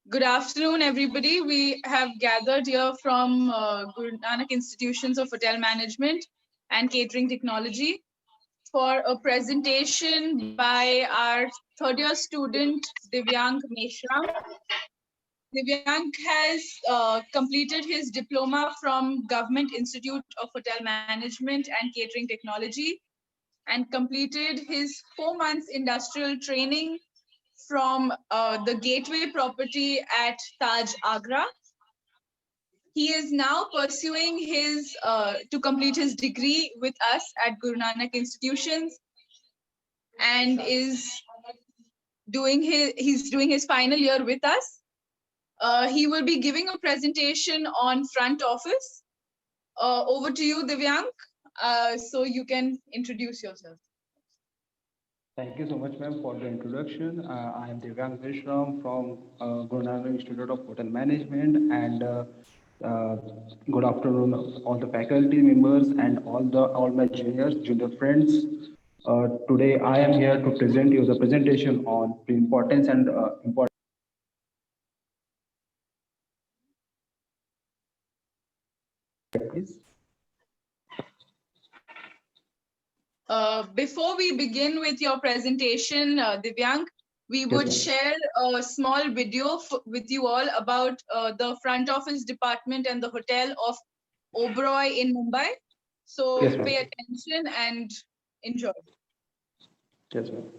Good afternoon, everybody. We have gathered here from Guru Nanak Institutions of Hotel Management and Catering Technology for a presentation by our third year student, Divyank Meshram. Divyank has completed his diploma from Government Institute of Hotel Management and Catering Technology and completed his 4 months industrial training from the Gateway property at Taj Agra. He is now pursuing his to complete his degree with us at Guru Nanak Institutions and he's doing his final year with us. He will be giving a presentation on front office. Over to you, Divyank, so you can introduce yourself. Thank you so much, ma'am, for the introduction. I am Divyank Mishram from Guru Nanak Institute of Hotel Management, and uh, good afternoon, all the faculty members and all my junior friends. Today, I am here to present you the presentation on the importance and importance. Please. Before we begin with your presentation, Divyank, we Yes, would ma'am. share a small video with you all about the front office department and the hotel of Oberoi in Mumbai. So Yes, ma'am. pay attention and enjoy. Yes, ma'am.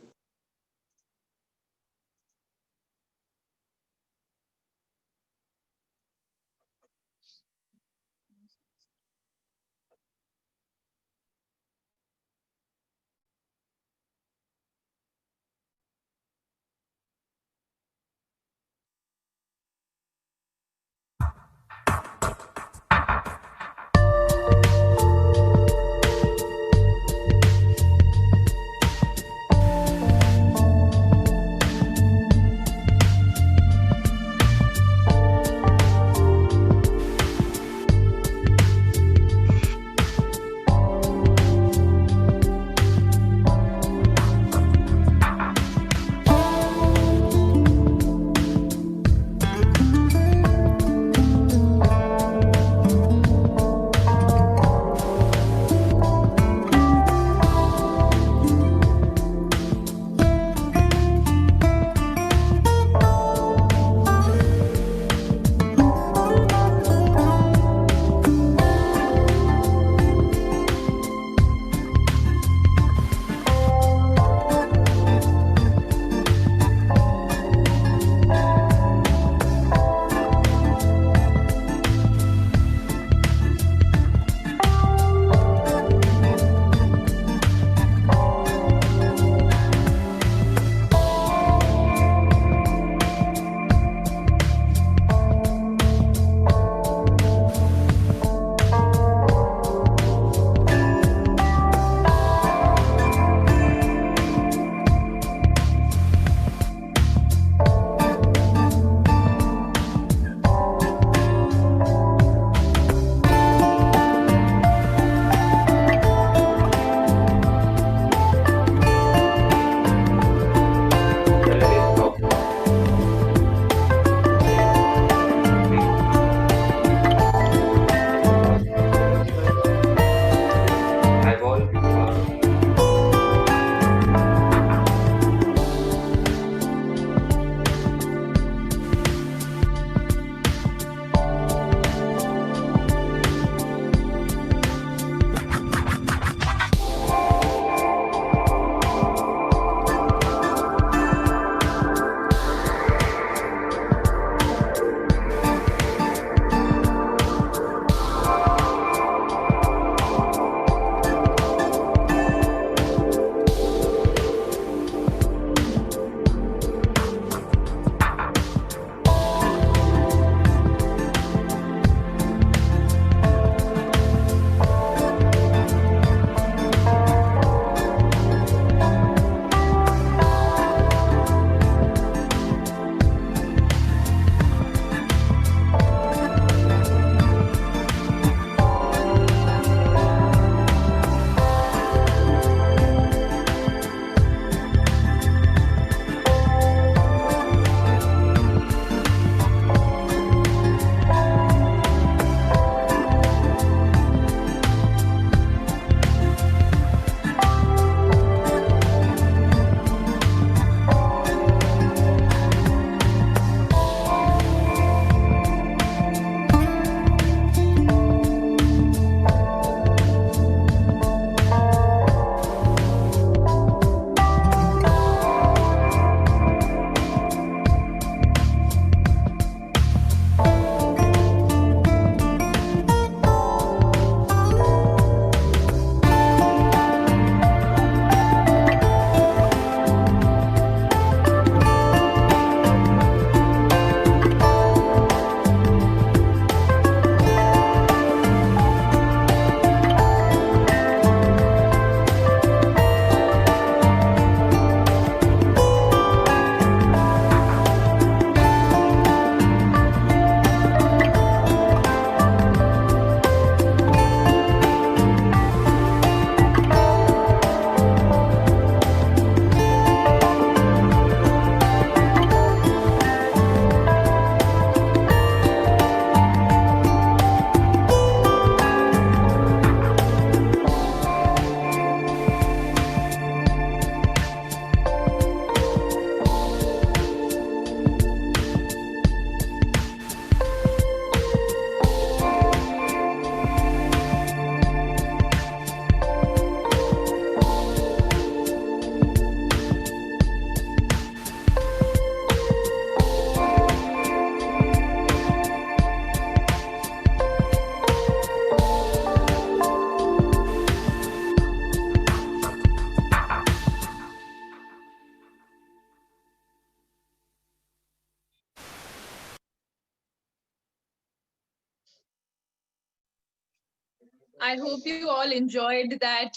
I hope you all enjoyed that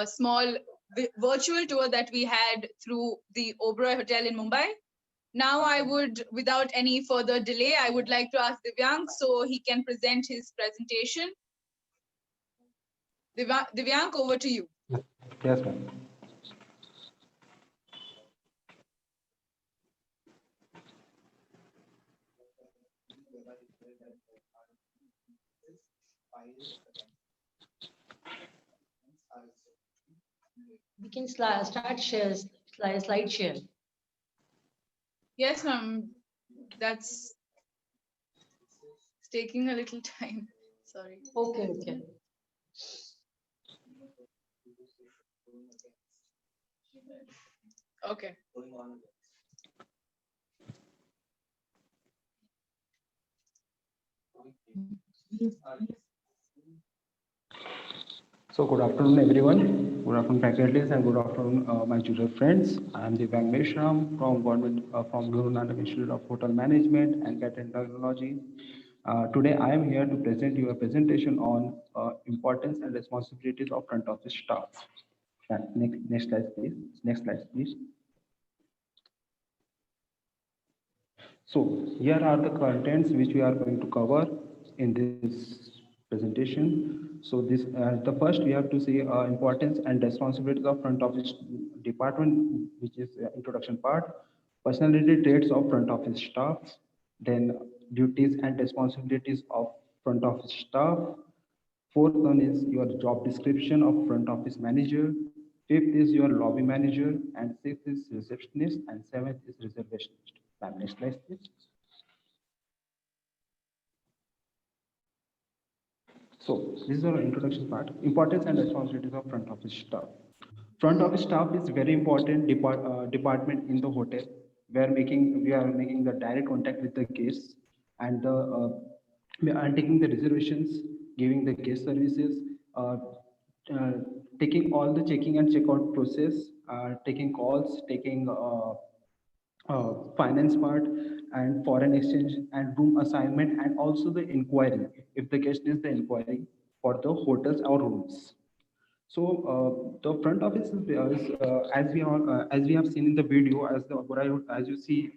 small virtual tour that we had through the Oberoi Hotel in Mumbai. Now, I would, without any further delay, I would like to ask Divyank so he can present his presentation. Divyank, over to you. Yes, ma'am. We can start share slide share. Yes, ma'am. That's taking a little time. Sorry. Okay, okay. Okay. So good afternoon, everyone. Good afternoon, faculties, and good afternoon, my junior friends. I am Divyang Meshram from Guru Nanak Institute of Hotel Management and Catering Technology. Today, I am here to present you a presentation on importance and responsibilities of front office staff. Next slide, please. Next slide, please. So here are the contents which we are going to cover in this presentation. So the first we have to see importance and responsibilities of front office department, which is introduction part, personality traits of front office staff, then duties and responsibilities of front office staff. Fourth one is your job description of front office manager. Fifth is your lobby manager, and sixth is receptionist, and seventh is reservationist. Next slide, please. So this is our introduction part. Importance and responsibilities of front office staff. Front office staff is very important department in the hotel. We are making the direct contact with the guests and we are taking the reservations, giving the guest services, uh, uh, taking all the checking and checkout process, taking calls, taking finance part and foreign exchange and room assignment and also the inquiry if the guest needs the inquiry for the hotels or rooms. So the front office as we have seen in the video, as you see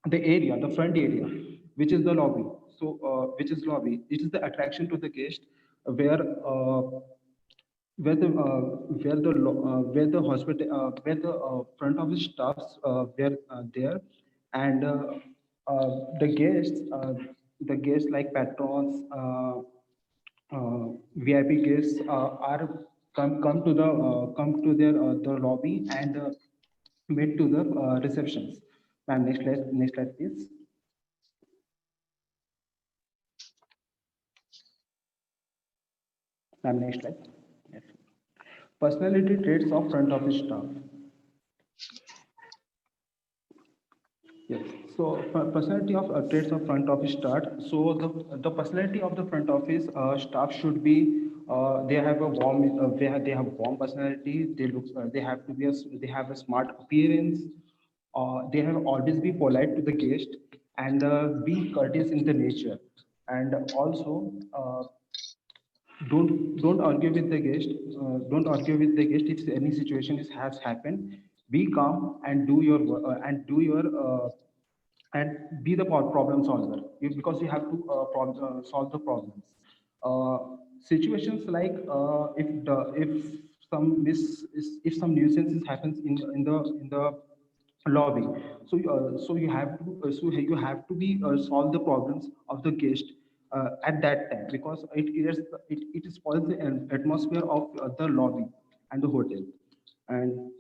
the area, the front area, which is the lobby. So which is lobby? It is the attraction to the guest where where the hospital where the front office staffs were there, and the guests like patrons, VIP guests are come to their the lobby and meet to the receptions. Ma'am, next slide, please. Ma'am, next slide. Yes. Personality traits of front office staff. Yes. So personality of traits of front office start. So the personality of the front office staff should be they have warm personality. They have to be they have a smart appearance. They have always be polite to the guest and be courteous in the nature, and also don't argue with the guest. Don't argue with the guest if any situation has happened. Be calm and do your and be the problem solver because you have to solve the problems. uh, Situations like if if some nuisance happens in the lobby, so you have to you have to be solve the problems of the guest at that time, because it spoils the atmosphere of the lobby and the hotel. And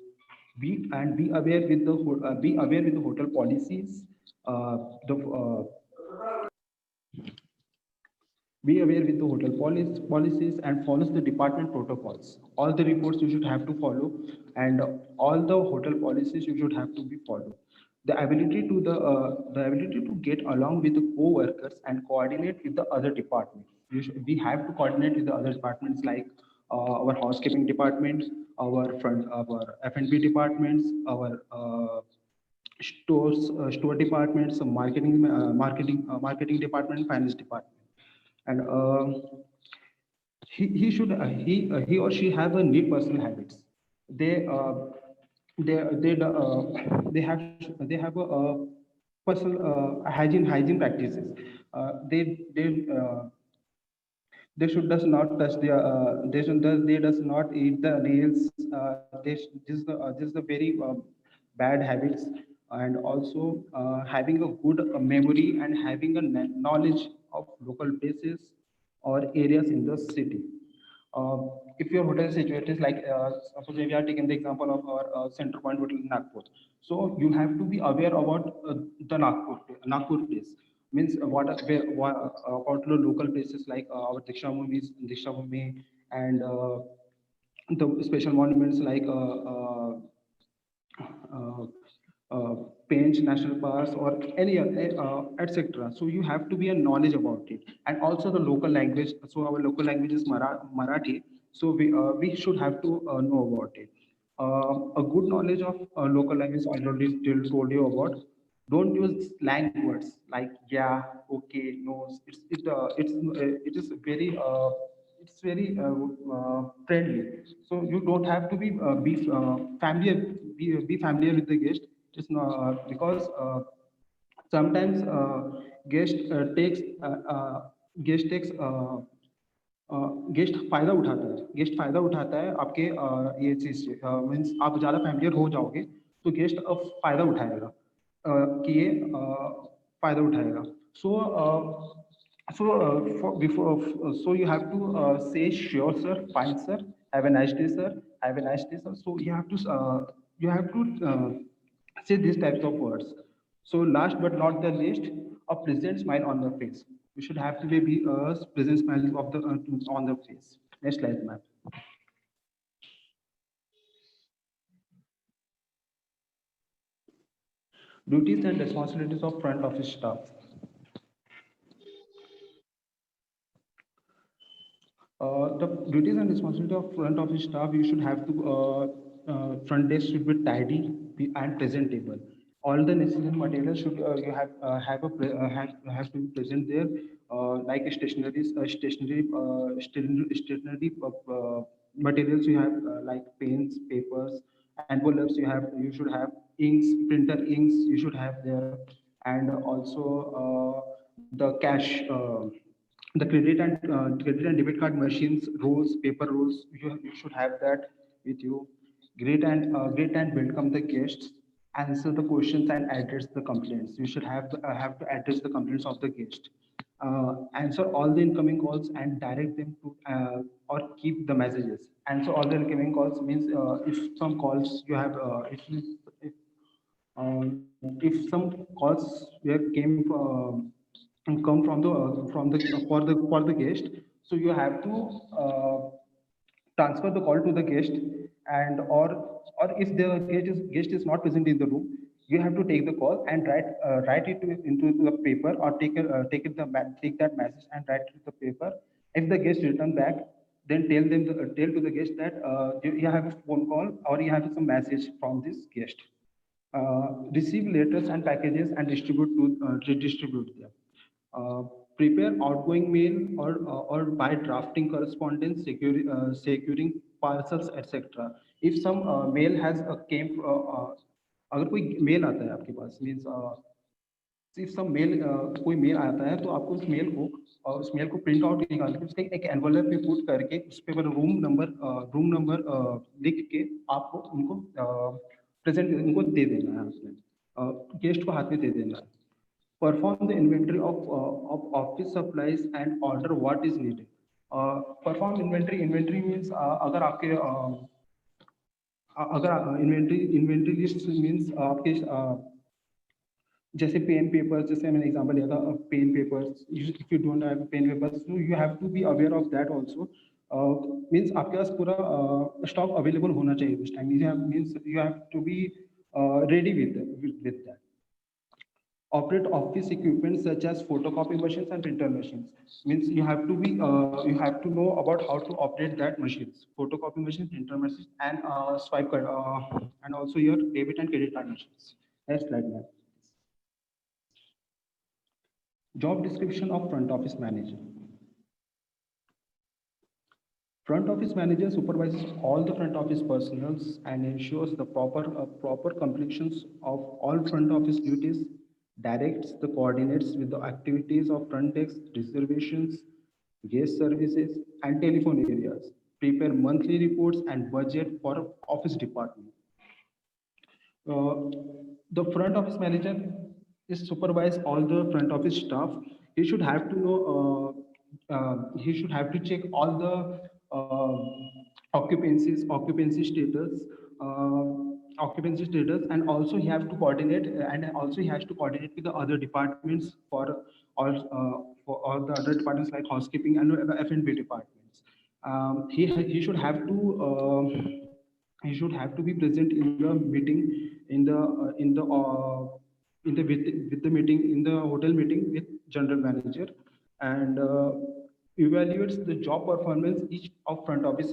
be aware with the be aware with the hotel policies. The Be aware with the policies and follows the department protocols. All the reports you should have to follow, and all the hotel policies you should have to be followed. The ability to get along with the co-workers and coordinate with the other departments. We have to coordinate with the other departments like our housekeeping department, our F&B departments, our store departments, marketing department, finance department, and he or she have a neat personal habits. They they they have a personal hygiene practices. They they should does not touch their they does not eat the nails. This is the very bad habits. And also having a good memory and having a knowledge of local places or areas in the city. uh, if your hotel is situated like suppose we are taking the example of our center point hotel in Nagpur, so you have to be aware about the Nagpur place. Means what about the local places like our Diksha Bhumi, and the special monuments like uh, uh, Pench National Parks or any etc. So you have to be a knowledge about it, and also the local language. So our local language is Marathi. So we should have to know about it. A good knowledge of local language I already told you about. Don't use slang words like yeah, okay, no. It is very friendly. So you don't have to be familiar with the guest. Just because sometimes guest takes guest takes guest फायदा उठाता है आपके ये चीज से means आप ज्यादा familiar हो जाओगे तो गेस्ट अब फायदा उठाएगा कि ये फायदा उठाएगा. सो for before so you have to say sure sir, fine sir, have a nice day sir, have a nice day sir. So you have to say these types of words. So last but not the least, a pleasant smile on the face. You should have to be a pleasant smile of the on the face. Next slide, ma'am. Duties and responsibilities of front office staff. The duties and responsibility of front office staff, you should have to front desk should be tidy and presentable. All the necessary materials should you have to be present there, like stationery materials you have like pens, papers, envelopes. You should have inks, printer inks. You should have there, and also the cash. The credit and debit card machines rolls, paper rolls, you should have that with you. Greet and welcome the guests, answer the questions and address the complaints. You should have to address the complaints of the guest, answer all the incoming calls and direct them to or keep the messages. Answer all the incoming calls means if some calls you have if some calls were came come from the for the guest, so you have to transfer the call to the guest. And or if the guest is not present in the room, you have to take the call and write it into the paper, or take that message and write it to the paper. If the guest return back, then tell to the guest that you have a phone call or you have some message from this guest. Receive letters and packages and distribute them. Uh, Prepare outgoing mail or by drafting correspondence, securing parcels, etc. If some mail has a came अगर कोई mail आता है आपके पास means if some mail कोई mail आता है तो आपको उस मेल को प्रिंट आउट निकाल के उसके एक एनवलप में पुट करके उस पे रूम नंबर लिख के आपको उनको प्रेजेंट उनको दे देना है उसमें गेस्ट को हाथ में दे देना है. Perform the inventory of office supplies and order what is needed. Perform inventory means अगर इन्वेंट्री लिस्ट मीन्स आपके जैसे पेन पेपर्स, जैसे मैंने एग्जांपल लिया था pen papers. If you don't have pen papers, so you have to be aware of that also. Means आपके पास पूरा स्टॉक अवेलेबल होना चाहिए उस time. Means you have to be ready with that. Operate office equipment such as photocopy machines and printer machines. Means you have to know about how to operate that machines, photocopy machines, printer machines, and swipe card, and also your debit and credit card machines. Next slide, ma'am. Job description of front office manager. Front office manager supervises all the front office personnel and ensures the proper completions of all front office duties, directs the coordinates with the activities of front desk, reservations, guest services, and telephone areas, prepare monthly reports and budget for office department. Uh, the front office manager is supervise all the front office staff. He should have to know. He should have to check all the occupancy status, and also he have to coordinate, and also he has to coordinate with the other departments for all the other departments like housekeeping and F&B departments. He should have to. He should have to be present in the meeting with the meeting in the hotel meeting with general manager, and evaluates the job performance each of front office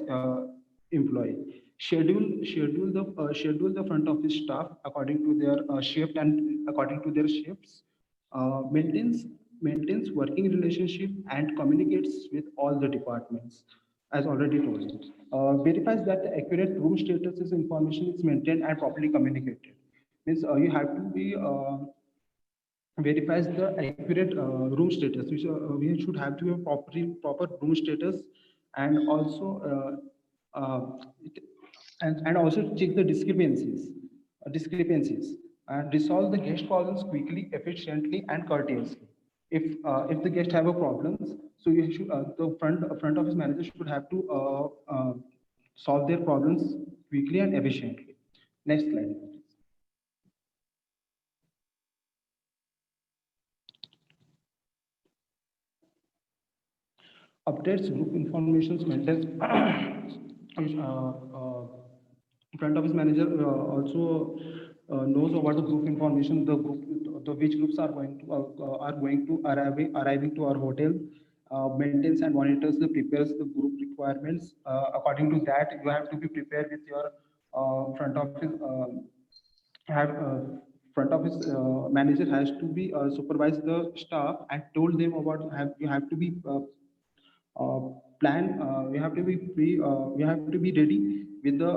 employee. Schedule the front office staff according to their shift and according to their shifts. Maintains working relationship and communicates with all the departments, as already told. Verifies that the accurate room status is information is maintained and properly communicated. Means you have to be verifies the accurate room status. We should have to have proper room status, and also and also check the discrepancies, and resolve the guest problems quickly, efficiently, and courteously. If the guest have a problems, so you should the front office manager should have to solve their problems quickly and efficiently. Next slide. Updates group information maintains. Front office manager also knows about the group information, the which groups are going to arriving to our hotel, maintains and monitors the prepares the group requirements. According to that, you have to be prepared with your front office. Have front office manager has to be supervise the staff and told them about you have to be uh, plan. You have to be you have to be ready with the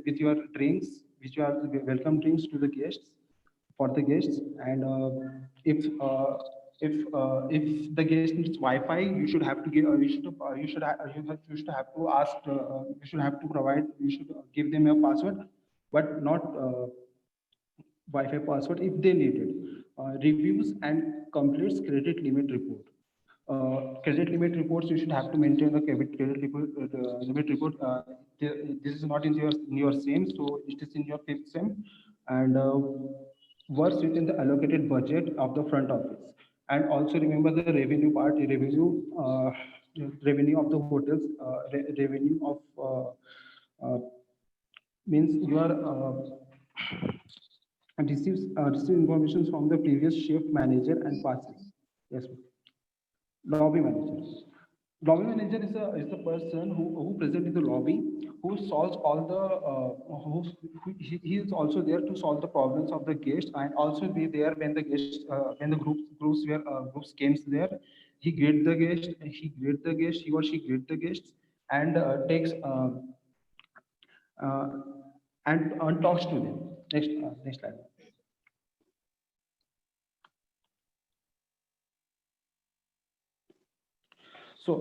with your drinks, which are the welcome drinks to the guests for the guests. And if the guest needs Wi-Fi, you should have to give. You should have to ask. You should have to provide. You should give them a password, but not Wi-Fi password if they need it. Reviews and completes credit limit report. Credit limit reports, you should have to maintain the credit limit report. This is not in your same, so it is in your fifth sem, and works within the allocated budget of the front office. And also remember the revenue part, revenue of the hotels, revenue of means you are receive information from the previous shift manager and passes. Yes, ma'am. Lobby manager. Lobby manager is the person who present in the lobby, who solves all the he is also there to solve the problems of the guests, and also be there when the guests when the groups came there. He or she greet the guests, and takes uh, and talks to them. Next slide. So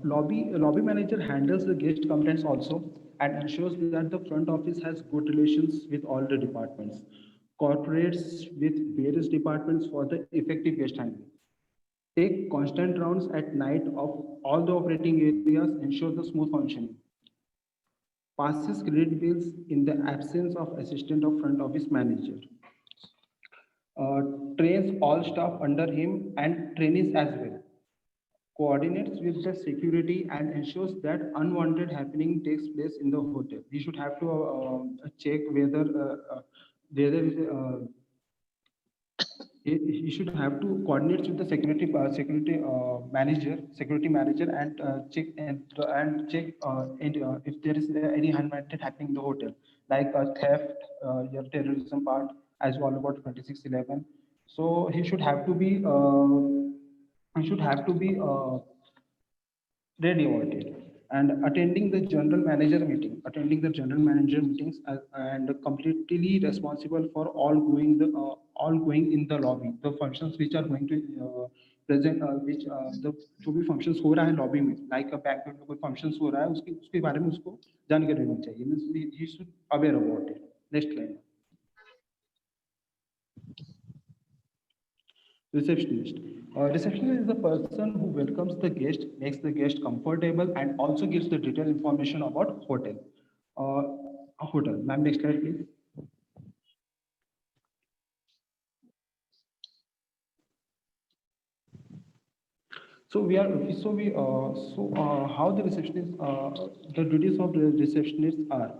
lobby manager handles the guest complaints also, and ensures that the front office has good relations with all the departments, cooperates with various departments for the effective guest handling. Take constant rounds at night of all the operating areas, ensure the smooth functioning. Passes credit bills in the absence of assistant of front office manager. Trains all staff under him and trainees as well. Coordinates with the security and ensures that unwanted happening takes place in the hotel. We should have to check whether he should have to coordinate with the security manager, and check if there is any unwanted happening in the hotel, like theft, your terrorism part, as well about 2611. So he should have to be ready about it. And attending the general manager meeting, attending the general manager meetings, and completely responsible for all going in the lobby, the functions which are going to present, which the जो भी functions हो रहा है lobby में, like a bank में कोई functions हो रहा है, उसके बारे में उसको जानकारी होनी चाहिए, means he should aware about it. Next line. Receptionist. Receptionist is the person who welcomes the guest, makes the guest comfortable, and also gives the detailed information about hotel. Hotel. Ma'am, next slide, please. How the receptionist, the duties of the receptionist are.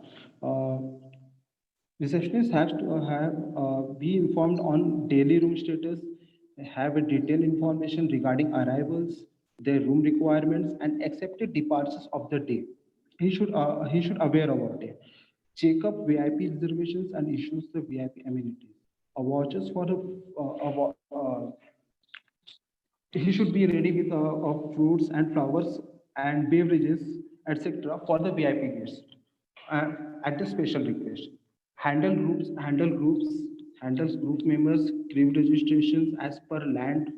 Receptionist has to be informed on daily room status, have a detailed information regarding arrivals, their room requirements, and accepted departures of the day. He should aware about it. Check up VIP reservations and issues the VIP amenities. Vouchers for he should be ready with fruits and flowers and beverages, etc. for the VIP guests at the special request. Handles group members, crib registrations as per land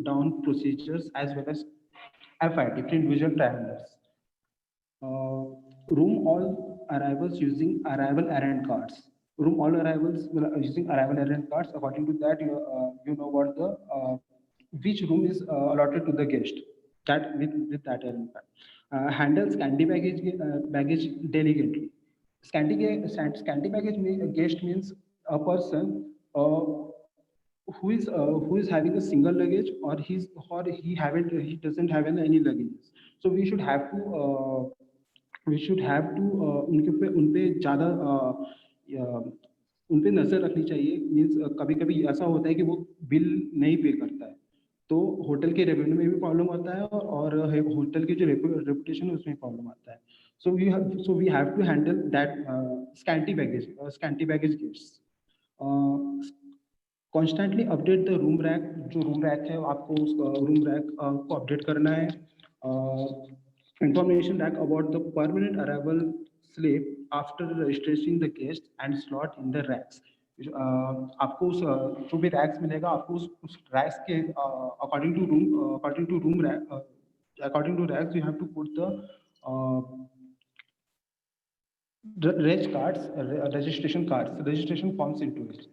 down procedures as well as FI, different individual travelers. Room all arrivals using arrival errand cards. Room all arrivals using arrival errand cards. According to that, you know what the which room is allotted to the guest. That with that errand card. Handles candy baggage delicately. Scanty baggage guest means a person who is having a single luggage, or he doesn't have any luggage. So we should have to उन पे ज़्यादा उन पे नज़र रखनी चाहिए. Means कभी कभी ऐसा होता है कि वो बिल नहीं पे करता है, तो होटल के रेवेन्यू में भी प्रॉब्लम आता है, और होटल की जो रेपुटेशन है उसमें प्रॉब्लम आता है. So we have to handle that scanty baggage guests. Constantly update the room rack. जो room rack है आपको उस room rack को update करना है. Information rack about the permanent arrival slip after registering the guest and slot in the racks. आपको उस जो भी racks मिलेगा, आपको उस racks के according to racks you have to put the registration forms into it.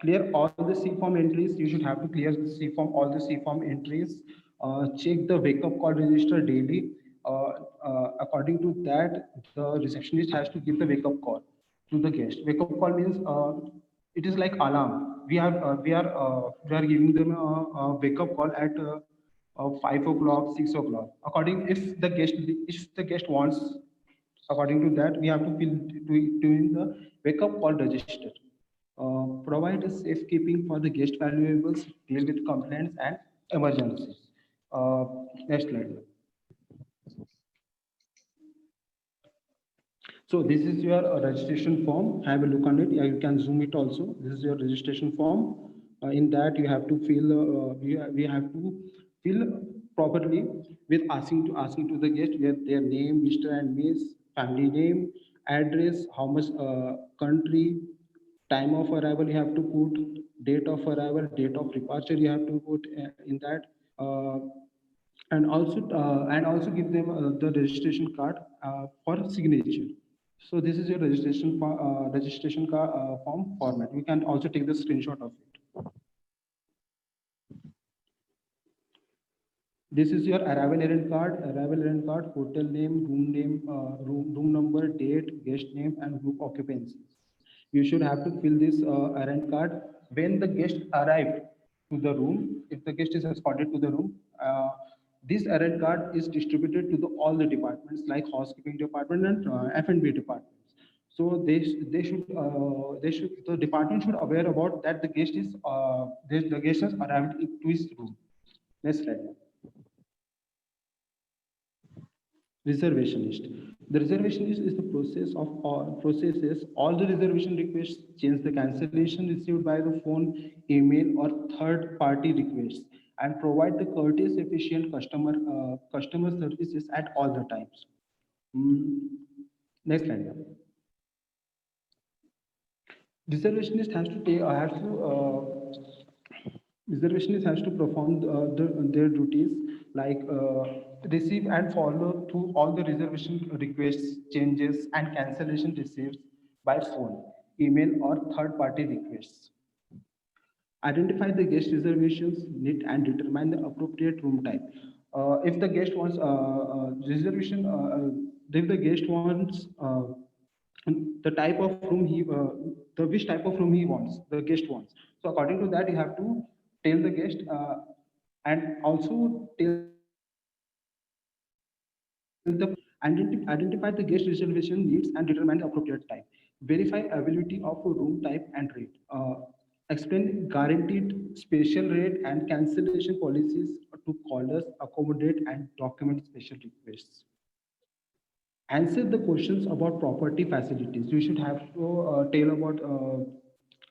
Clear all the C-form entries. You should have to clear all the C-form entries. Check the wake-up call register daily. According to that, the receptionist has to give the wake-up call to the guest. Wake-up call means it is like alarm. We are giving them a wake-up call at 5 o'clock, 6 o'clock. If the guest wants. According to that, we have to fill doing the wake-up call register. Provide a safekeeping for the guest valuables, deal with complaints and emergencies. Next slide. So this is your registration form. Have a look on it. You can zoom it also. This is your registration form. In that you have to fill. We have to fill properly with asking to the guest their name, Mr. and Miss, family name, address, how much country, time of arrival you have to put, date of arrival, date of departure you have to put in that, and also give them the registration card for signature. So this is your registration form format. We can also take the screenshot of it. This is your arrival errand card, hotel name, room number, date, guest name, and group occupancies. You should have to fill this errand card when the guest arrived to the room. If the guest is escorted to the room, this errand card is distributed to all the departments like housekeeping department and F&B departments. So the department should aware about that the guest has arrived to his room. Next slide. Reservationist. The reservationist is the processes all the reservation requests, change the cancellation received by the phone, email, or third-party requests, and provide the courteous, efficient customer services at all the times. Next slide. Yeah. Reservationist has to perform their duties like receive and follow through all the reservation requests, changes, and cancellation received by phone, email, or third-party requests. Identify the guest reservations need and determine the appropriate room type. If the guest wants reservation, if the guest wants the type of room the which type of room he wants, the guest wants. So according to that, you have to tell the guest and also tell the identify the guest reservation needs and determine the appropriate time. Verify availability of a room type and rate. Explain guaranteed special rate and cancellation policies to callers, accommodate and document special requests. Answer the questions about property facilities. You should have to tell about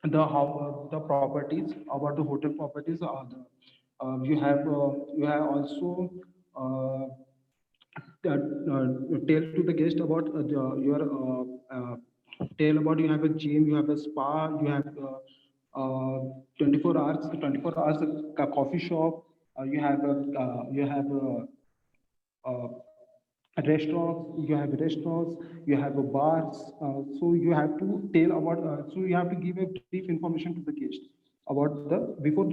the properties, about the hotel properties. You have also tell to the guest about your tell about you have a gym, you have a spa, you have 24 hours coffee shop, you have restaurants, you have a bars. So you have to tell about. So you have to give a brief information to the guest about the before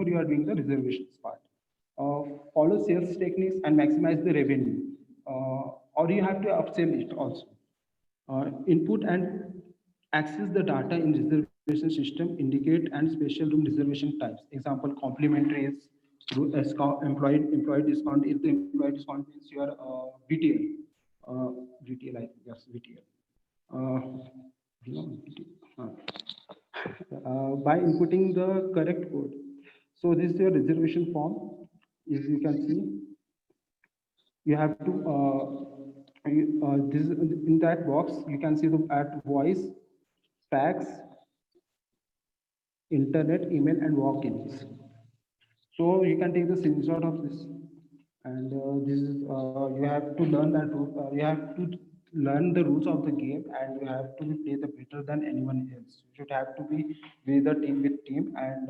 you are doing the reservations part. Follow sales techniques and maximize the revenue, or you have to upsell it also. Input and access the data in reservation system, indicate and special room reservation types. Example, complimentary is employee discount. If the employee discount means your VTL, VTL, I think, yes, VTL. By inputting the correct code. So this is your reservation form. As you can see, you have to this in that box you can see the at voice, fax, internet, email, and walk-ins. So you can take the screenshot of this, and this is you have to learn that you have to learn the rules of the game, and you have to play the better than anyone else. You should have to be with the team and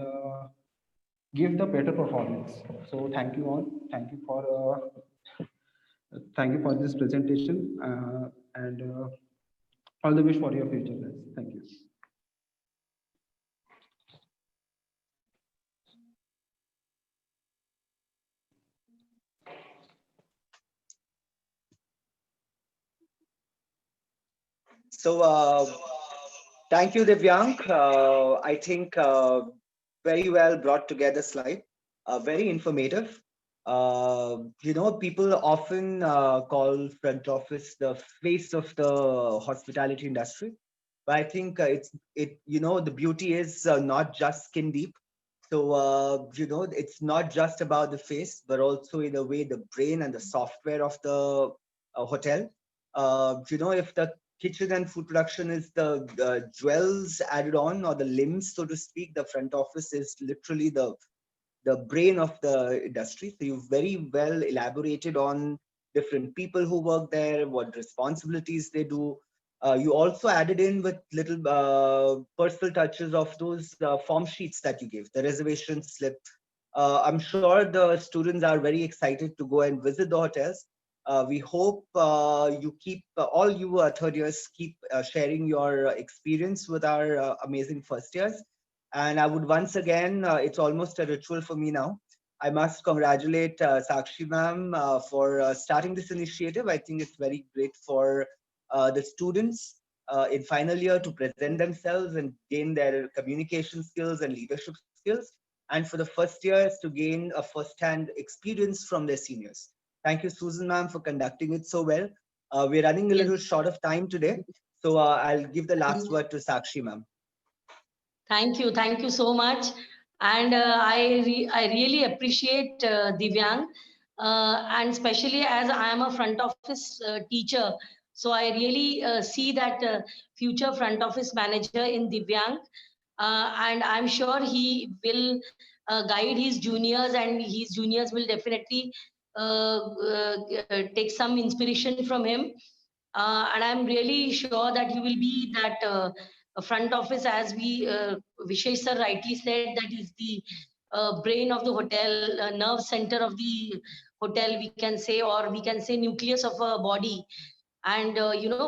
give the better performance. So thank you all. Thank you for this presentation, and all the best for your future, guys. Thank you. So, thank you, Divyank. I think very well brought together slide, very informative. People often call front office the face of the hospitality industry, but I think the beauty is not just skin deep. So, it's not just about the face, but also in a way the brain and the software of the hotel. If the kitchen and food production is the jewels added on or the limbs, so to speak, the front office is literally the brain of the industry. So you've very well elaborated on different people who work there, what responsibilities they do. You also added in with little personal touches of those form sheets that you gave, the reservation slip. I'm sure the students are very excited to go and visit the hotels. We hope you keep all you third years keep sharing your experience with our amazing first years. And I would once again, it's almost a ritual for me now. I must congratulate Sakshi ma'am for starting this initiative. I think it's very great for the students in final year to present themselves and gain their communication skills and leadership skills. And for the first years to gain a first-hand experience from their seniors. Thank you, Susan ma'am, for conducting it so well. We're running a little short of time today. So I'll give the last word to Sakshi ma'am. Thank you so much. And I really appreciate Divyang, and especially as I am a front office teacher, so I really see that future front office manager in Divyang, and I'm sure he will guide his juniors, and his juniors will definitely take some inspiration from him. And I'm really sure that he will be that front office, as we Vishesh sir rightly said, that is the brain of the hotel, nerve center of the hotel, we can say, or we can say nucleus of a body. And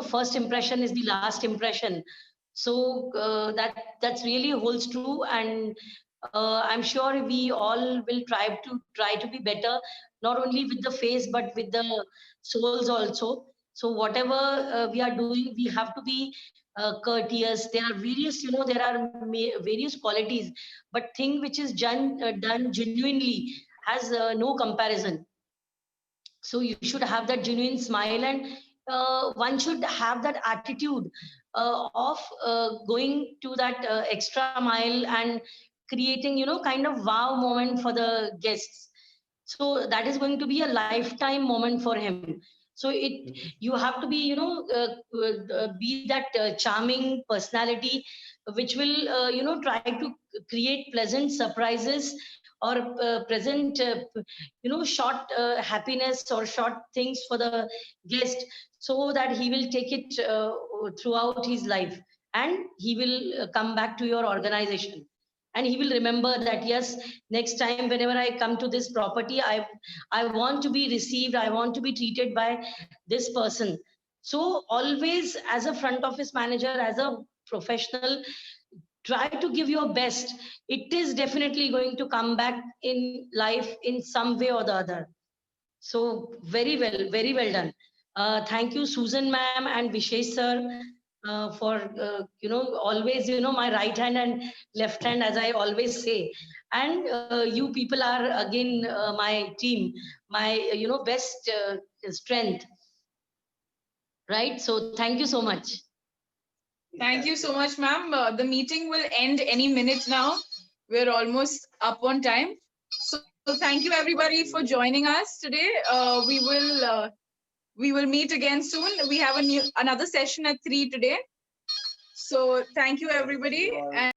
first impression is the last impression. So that's really holds true. And I'm sure we all will try to be better, not only with the face but with the souls also. So whatever we are doing, we have to be courteous. There are various, there are various qualities, but thing which is done genuinely has no comparison. So you should have that genuine smile, and one should have that attitude of going to that extra mile and creating, kind of wow moment for the guests. So that is going to be a lifetime moment for him. So you have to be, be that charming personality, which will try to create pleasant surprises, or present short happiness or short things for the guest, so that he will take it throughout his life, and he will come back to your organization, and he will remember that, yes, next time whenever I come to this property, I want to be received, I want to be treated by this person. So always, as a front office manager, as a professional, try to give your best. It is definitely going to come back in life in some way or the other. So very well done. Thank you, Susan ma'am and Vishesh sir, for always, my right hand and left hand, as I always say. And you people are again my team, my best strength. Right. So thank you so much. Thank you so much, ma'am. The meeting will end any minute now. We're almost up on time. So thank you everybody for joining us today. We will meet again soon. We have another session at 3 today. So thank you everybody. And